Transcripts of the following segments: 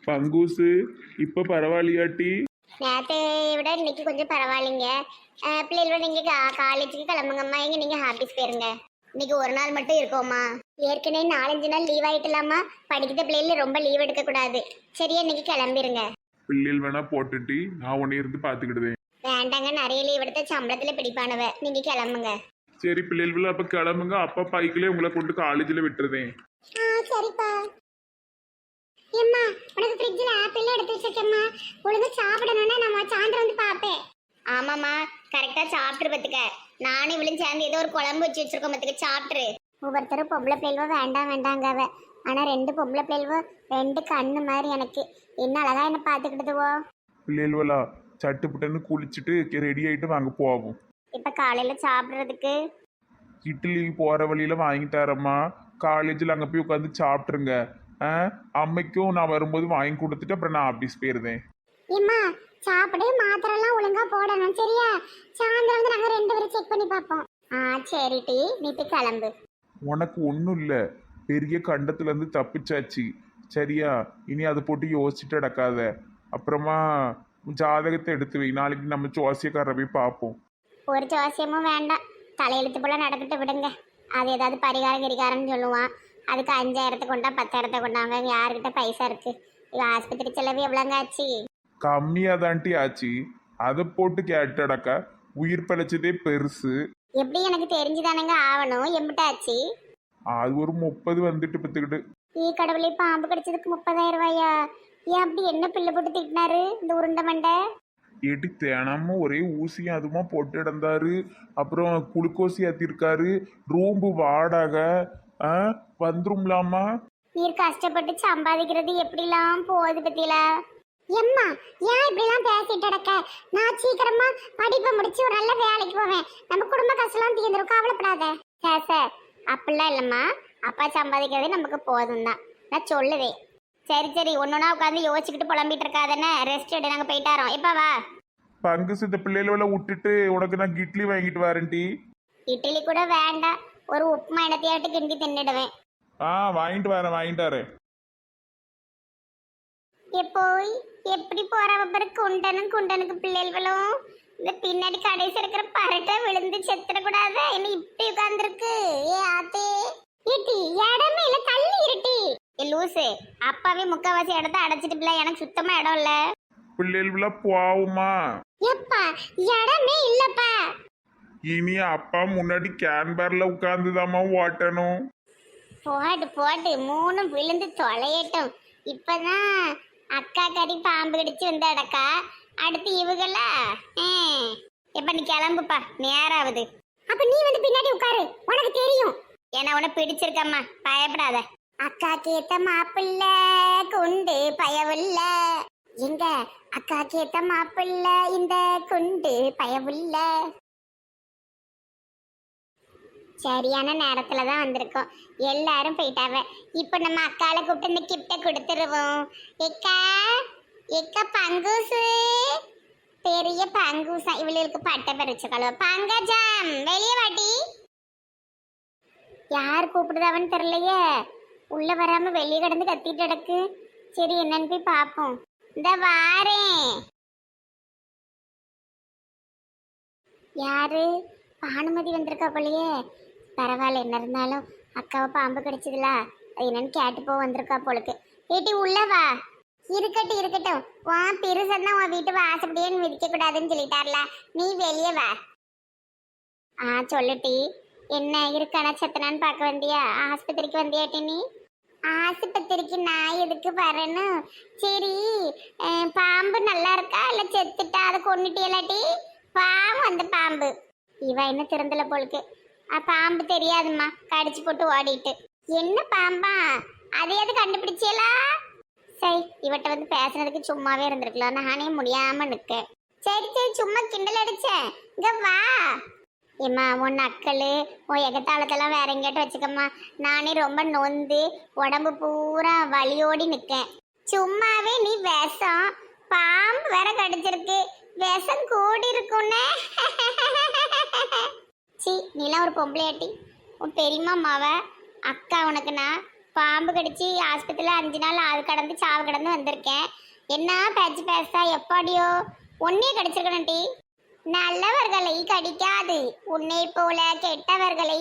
பங்கூசு இப்ப பரவாயில்லையாட்டி? நேற்று விட இன்னைக்கு கொஞ்சம் பரவாயில்லைங்க. பிள்ளைகளோட நீங்க காலேஜுக்கு கிளம்புங்கம்மா, எங்க நீங்க ஆபீஸ் போயிருங்க. இன்னைக்கு ஒரு நாள் மட்டும் இருக்கோமா? ஏற்கனவே 4-5 நாள் லீவ் ஆயிட்டலாமா? படிக்கிற பிள்ளைகள் ரொம்ப லீவ் எடுக்க கூடாது. சரியா, இன்னைக்கு கிளம்பிருங்க. பிள்ளைகள் வேணா போட்டுட்டி நான் உன்னை இருந்து பாத்துக்கிடுதேன். வேண்டாங்க, நிறைய லீவ் எடுத்த சம்பளத்துல பிடிப்பானவ. நீங்க கிளம்புங்க. சரி பிள்ளைகள் அப்ப கிளம்புங்க. அப்பா பைக்கிலே உங்களை கொண்டு காலேஜில் விட்டுருதேன். சரிப்பா. ஏம்மா, உனக்கு ஃப்ரிட்ஜில் ஆப்பிள் எடுத்து வச்சிருக்கேம்மா. ஒழுங்கா சாப்பிடணும்னா நம்ம சாயந்தரம் வந்து பார்ப்பேன். ஆமாம்மா, கரெக்டாக சாப்பிட்டு பத்துக்க. நானும் இவளும் சேர்ந்து ஏதோ ஒரு குழம்பு வச்சு வச்சிருக்கோம் பத்துக்க, சாப்பிட்ரு. ஒவ்வொருத்தரும் பொம்பளை பிள்ளைவோ வேண்டாம் வேண்டாங்கவ. ஆனால் 2 பொம்பளை பிள்ளைவோ 2 கண்ணு மாதிரி எனக்கு. என்ன அழகா என்ன பார்த்துக்கிட்டதுவோ. பிள்ளைகளா சட்டுப்புட்டன்னு குளிச்சுட்டு ரெடி ஆயிட்டு வாங்க போவோம். இப்போ காலையில் சாப்பிட்றதுக்கு இட்லி போற வழியில வாங்கி தரேம்மா. காலேஜில் அங்கே போய் உட்காந்து சாப்பிட்ருங்க. அம்மைக்கும் நான் வரும்போது வாங்கி கொடுத்துட்டு அப்புறம் நான் ஆஃபீஸ் போயிருந்தேன். ஏம்மா, சாப்பிடு, மாத்திரைலாம் ஒழுங்கா போடணும் சரியா? சாயந்தரம் வந்து நாங்கள் 2 பேரும் செக் பண்ணி பார்ப்போம். சரி டி, நீ போய் கிளம்பு. உனக்கு ஒன்றும் இல்லை, பெரிய கண்டத்துலேருந்து தப்பிச்சாச்சு சரியா? இனி அதை போட்டு யோசிச்சுட்டு அடக்காத. அப்புறமா ஜாதகத்தை எடுத்து வை, நாளைக்கு நம்ம ஜோசியக்காரரை போய் பார்ப்போம். ஒரு ஜோசியமும் வேண்டாம், தலையெழுத்து போல நடக்கிட்டு விடுங்க. அது ஏதாவது பரிகாரம் கிரிகாரம்னு சொல்லுவான். அதுக்கு 5000 கொண்டா 10,000 கொண்டாங்க. யாருக்கிட்ட பைசா இருக்கு? ஆஸ்பத்திரி செலவு எவ்வளோங்க ஆச்சு? கம்மியாக தான்ட்டி ஆச்சு. அதை போட்டு கேட்டடக்கா, உயிர் பிழைச்சதே பெருசு. எப்படி எனக்கு தெரிஞ்சுதானங்க ஆகணும்? எம்பிட்டாச்சு? அது ஒரு 30 வந்துட்டு பத்துக்கிட்டு. கடவுளே, பாம்பு கடிச்சதுக்கு 30,000 ரூபாயா? ஏன் அப்படி என்ன பிள்ளை போட்டு திட்டினாரு இந்த உருண்டை மண்டை? ஏட்டி தினமும் ஒரே ஊசியும் அதுமா போட்டு இடந்தாரு. அப்புறம் குளுக்கோசி ஏற்றிருக்காரு. ரூம்பு வாடகை வந்துரும்லாமா? நீர் கஷ்டப்பட்டு சம்பாதிக்கிறது எப்படிலாம் போகுது பத்தியில. எம்மா, ஏன் இப்படிலாம் பேசிட்டு அடக்க? நான் சீக்கிரமா படிப்பை முடிச்சு ஒரு நல்ல வேலைக்கு போவேன். நம்ம குடும்ப கஷ்டம்லாம் தீர்ந்துரும், கவலைப்படாத. சார் அப்படிலாம் இல்லைம்மா, அப்பா சம்பாதிக்கிறதே நமக்கு போதும் தான் நான் சொல்லுவேன். சரி ஒன்னொன்னா உட்காந்து யோசிச்சுக்கிட்டு புலம்பிட்டு இருக்காதானே. ரெஸ்ட் எடு, நாங்கள் போயிட்டாரோம். எப்போ வா? பங்கு சித்த பிள்ளைகள விட்டுட்டு உனக்கு நான் இட்லி வாங்கிட்டு வரேன்டி. இட்லி கூட வேண்டாம், ஒரு உப்புமா இடத்தையாட்டு கிண்டி தின்னுடுவேன். வாங்கிட்டு வரேன். எப்போய் எப்படி போறவ பாரு, குண்டனுக்கு பிள்ளைகளும் இந்த பின்னாடி கடைசி இருக்கிற பரட்டை விழுந்து செத்துடக்கூடாத. என்ன இப்படி உட்கார்ந்துருக்கு? ஏ ஆத்தே, இட்டி இடமே இல்ல, தள்ளி இருட்டி. லூசு, அப்பாவே முக்காவாசி இடத்த அடைச்சிட்டு பிள்ளை, எனக்கு சுத்தமா இடம் இல்ல. பிள்ளைகள போவுமா? எப்பா இடமே இல்லப்பா. இனி அப்பா முன்னாடி கேன்பர்ல உட்கார்ந்துதாமா ஓட்டணும். போட்டு 3 விழுந்து தொலையட்டும். இப்பதான் அக்கா கறி பாம்பு கடிச்சு வந்து அடக்கா, அடுத்து இவங்களா? இப்ப நீ கிளம்புப்பா, நேராவது. அப்ப நீ வந்து பின்னாடி உட்காரு, உனக்கு தெரியும். ஏன்னா உனக்கு பிடிச்சிருக்கம்மா, பயப்படாத. அக்கா கேத்த மாப்பிள்ள குண்டு பயவுள்ள. எங்க அக்கா கேத்த மாப்பிள்ள இந்த குண்டு பயவுள்ள. சரியான நேரத்துல தான் வந்திருக்கோம். எல்லாரும் போயிட்டாவ. இப்ப நம்ம அக்கால கூப்பிட்டு இந்த கிஃப்ட கொடுத்துருவோம். எக்கா பங்கூசு, பெரிய பங்கூசா. இவளுக்கு பட்டை பறிச்சுக்கலோ. பங்கஜம், வெளியே வாட்டி. யார் கூப்பிடுதாவன்னு தெரியலையே. உள்ள வராம வெளியே கிடந்து கத்திட்டு கிடக்கு. சரி, என்னன்னு போய் பார்ப்போம். இந்த வாரேன். யாரு? பானுமதி வந்திருக்கா போலயே. பரவாயில்ல, என்ன இருந்தாலும் அக்காவை பாம்பு கடிச்சதுல அது என்னன்னு கேட்டு போ வந்திருக்கா போலுக்கு. ஏட்டி உள்ள வா. இருக்கட்டும், உன் பெருசன்னா உன் வீட்டு வாசப்படியே மிதிக்க கூடாதுன்னு சொல்லிட்டார்ல, நீ வெளியே வா. சொல்லுட்டி, என்ன இருக்கானா செத்தனான்னு பார்க்க வந்தியா? ஆஸ்பத்திரிக்கு வந்தியாட்டி நீ? ஆஸ்பத்திரிக்கு நான் எதுக்கு வரேன்னு. சரி, பாம்பு நல்லா இருக்கா இல்ல செத்துட்டா? அதை கொண்டுட்டியலாட்டி? பாம்பு, அந்த பாம்பு இவ என்ன திறந்தல போலுக்கு. பாம்பு தெரியாதும்மா, கடிச்சு போட்டு ஓடிட்டு. என்ன பாம்பா? அதையாவது கண்டுபிடிச்சியலா? சரி, இவட்ட வந்து பேசுனதுக்கு சும்மாவே இருந்திருக்கலாம், நானே முடியாம நிக்க. சரி சும்மா கிண்டல் அடிச்சேன். இங்க வா. ஏம்மா, உன் நக்கல் உன் எகத்தாளத்தெல்லாம் வேற எங்கேயாட்ட வச்சுக்கம்மா. நானே ரொம்ப நொந்து உடம்பு பூரா வலியோடி நிற்கேன். சும்மாவே நீ விஷம், பாம்பு வேற கடிச்சிருக்கு, விஷம் கூடி இருக்குன்னு. சி, நீலாம் ஒரு பொம்பளையாட்டி. உன் பெரியம்மா மாவ அக்கா, உனக்கு நான் பாம்பு கடிச்சு ஆஸ்பத்திரியில் 5 நாள் ஆள் கடந்து சாவு கடந்து வந்திருக்கேன். என்ன பேச்சு பேசா எப்பாடியோ உன்னையே கடிச்சிருக்கணும் டி. நல்லவர்களை கடிக்காது, உன்னை போல கெட்டவர்களை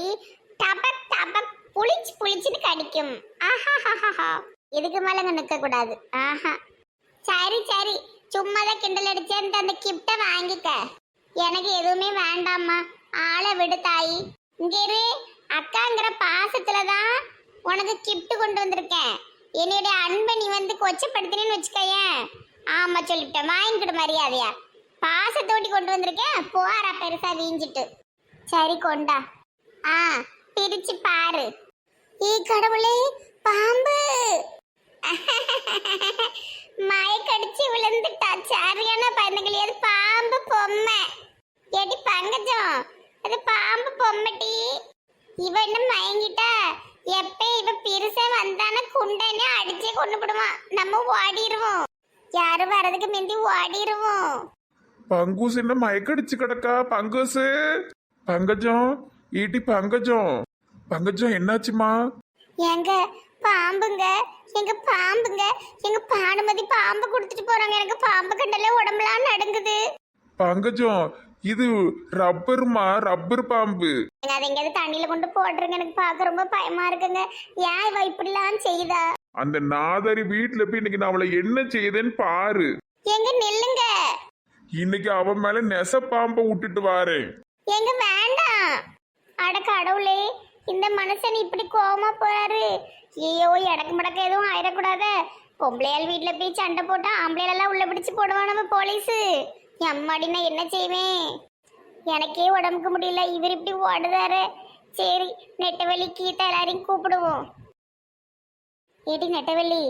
டபக் டபக் புளிச்சு புளிச்சுன்னு கடிக்கும். ஆஹா, இதுக்கு மேல நிற்க கூடாது. ஆஹா, சரி சரி, சும்மாதான் கிண்டல் அடிச்சு அந்த கிப்ட வாங்கிக்க. எனக்கு எதுவுமே வேண்டாம்மா, ஆளை விடு தாயி. இங்க இரு, அக்காங்கிற பாசத்துலதான் உனக்கு கிப்ட் கொண்டு வந்திருக்கேன். என்னுடைய அன்பை நீ வந்து கொச்சப்படுத்தினு வச்சுக்கயேன். ஆமா சொல்லிவிட்டேன், வாங்கிக்கிடு மரியாதையா. பாசத்தோட்டி கொண்டு வந்திருக்கேன், போறா பெருசா வீஞ்சிட்டு. சரி கொண்டா. பிரிச்சு பாரு. ஈ கடவுளே, பாம்பு மயக்கடிச்சு விழுந்துட்டா. சரியான பயந்துகளி, அது பாம்பு பொம்மை. எடி பங்கஜம், அது பாம்பு பொம்மைட்டி. இவ என்ன மயங்கிட்டா? எப்ப இவ பெருசா வந்தான குண்டனே அடிச்சே கொண்டு போடுவான். நம்ம ஓடிடுவோம், யாரும் வர்றதுக்கு முந்தி ஓடிடுவோம். பங்கூஸ் என்ன மயக்கடிச்சு கிடக்கா? பங்கூசு, பங்கஜம், ஈட்டி பங்கஜம், பங்கஜம் என்னாச்சுமா? எங்க பாம்புங்க, எங்க பாம்புங்க, எங்க பானுமதி பாம்பு கொடுத்துட்டு போறாங்க. எனக்கு பாம்பு கண்டல உடம்புலாம் நடுங்குது. பங்கஜம், இது ரப்பருமா, ரப்பர் பாம்பு. அதை எங்கேயாவது தண்ணியில கொண்டு போட்டுருங்க, எனக்கு பார்க்க ரொம்ப பயமா இருக்குங்க. ஏன் இவ இப்படிலாம் செய்தா? அந்த நாதரி வீட்டுல போய் இன்னைக்கு நான் அவளை என்ன செய்யுதுன்னு பாரு. எங்க நில்லுங்க, இன்னைக்கு அவன் மேல நெச பாம்பை விட்டுட்டு வாரேன். எங்க வேண்டாம். அட கடவுளே, இந்த மனுஷன் இப்படி கோவமா போறாரு. ஐயோ, எடக்கு மடக்க எதுவும் ஆயிடக்கூடாத. பொம்பளையால் வீட்டுல போய் சண்டை போட்டா ஆம்பளையெல்லாம் உள்ள பிடிச்சு போடுவான் நம்ம போலீஸு. அம்மாடினா என்ன செய்வேன்? எனக்கே உடம்புக்கு முடியல, இவர் இப்படி ஓடுதாரு. சரி, நெட்டவெளி கீதா எல்லாரையும் கூப்பிடுவோம். ஏடி நெட்டவெளி,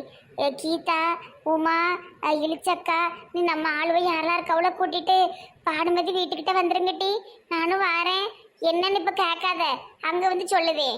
கீதா, உமா, இளிச்சக்கா, நீ நம்ம ஆளுவை யாரெல்லாம் இருக்கவளை கூட்டிட்டு பானுமதி வீட்டுக்கிட்ட வந்துருங்கட்டி. நானும் வாரேன். என்னன்னு இப்ப கேட்காத, அங்க வந்து சொல்லுதே.